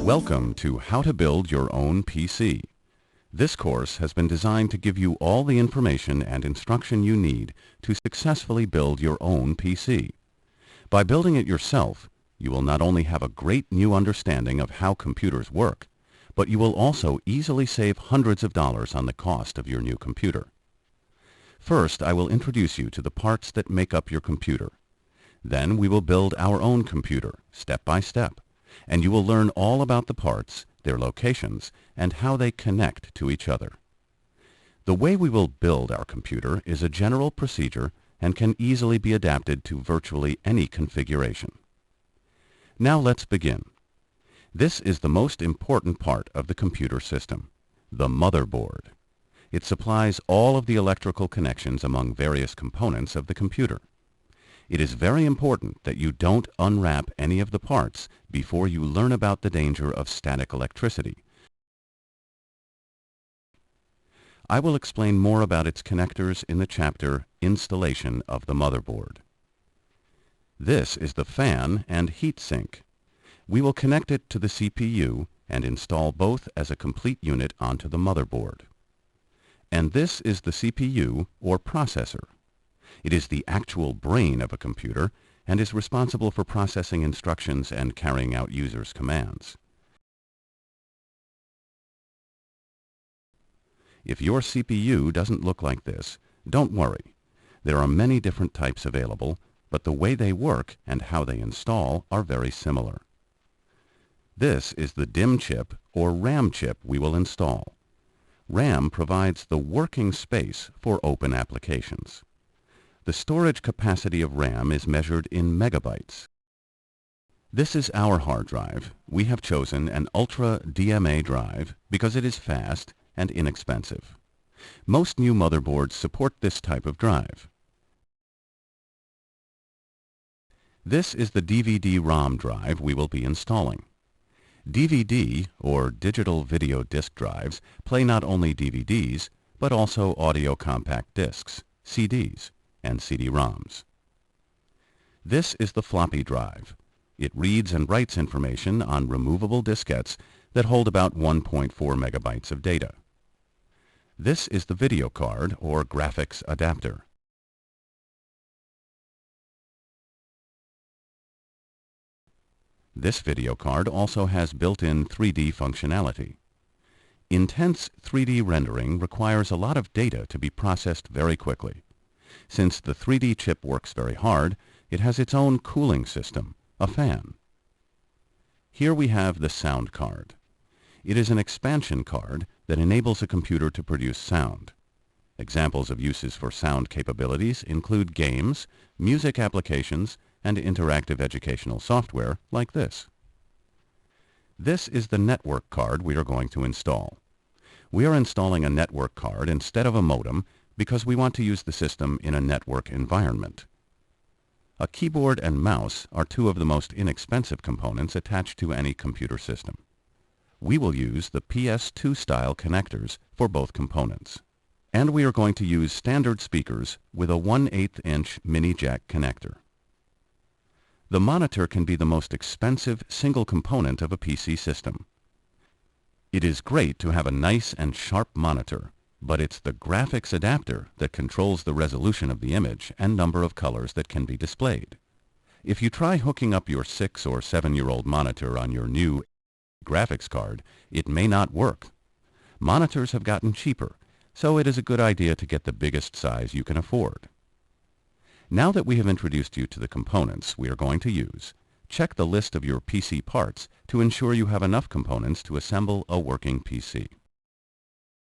Welcome to How to Build Your Own PC. This course has been designed to give you all the information and instruction you need to successfully build your own PC. By building it yourself, you will not only have a great new understanding of how computers work, but you will also easily save hundreds of dollars on the cost of your new computer. First, I will introduce you to the parts that make up your computer. Then we will build our own computer, step by step, and you will learn all about the parts, their locations, and how they connect to each other. The way we will build our computer is a general procedure and can easily be adapted to virtually any configuration. Now let's begin. This is the most important part of the computer system, the motherboard. It supplies all of the electrical connections among various components of the computer. It is very important that you don't unwrap any of the parts before you learn about the danger of static electricity. I will explain more about its connectors in the chapter Installation of the Motherboard. This is the fan and heat sink. We will connect it to the CPU and install both as a complete unit onto the motherboard. And this is the CPU, or processor. It is the actual brain of a computer and is responsible for processing instructions and carrying out users' commands. If your CPU doesn't look like this, don't worry. There are many different types available, but the way they work and how they install are very similar. This is the DIMM chip or RAM chip we will install. RAM provides the working space for open applications. The storage capacity of RAM is measured in megabytes. This is our hard drive. We have chosen an Ultra DMA drive because it is fast and inexpensive. Most new motherboards support this type of drive. This is the DVD-ROM drive we will be installing. DVD, or digital video disc drives, play not only DVDs, but also audio compact discs, CDs, and CD-ROMs. This is the floppy drive. It reads and writes information on removable diskettes that hold about 1.4 megabytes of data. This is the video card, or graphics adapter. This video card also has built-in 3D functionality. Intense 3D rendering requires a lot of data to be processed very quickly. Since the 3D chip works very hard, it has its own cooling system, a fan. Here we have the sound card. It is an expansion card that enables a computer to produce sound. Examples of uses for sound capabilities include games, music applications, and interactive educational software like this. This is the network card we are going to install. We are installing a network card instead of a modem because we want to use the system in a network environment. A keyboard and mouse are two of the most inexpensive components attached to any computer system. We will use the PS2 style connectors for both components. And we are going to use standard speakers with a 1/8 inch mini jack connector. The monitor can be the most expensive single component of a PC system. It is great to have a nice and sharp monitor, but it's the graphics adapter that controls the resolution of the image and number of colors that can be displayed. If you try hooking up your 6- or 7-year-old monitor on your new graphics card, it may not work. Monitors have gotten cheaper, so it is a good idea to get the biggest size you can afford. Now that we have introduced you to the components we are going to use, check the list of your PC parts to ensure you have enough components to assemble a working PC.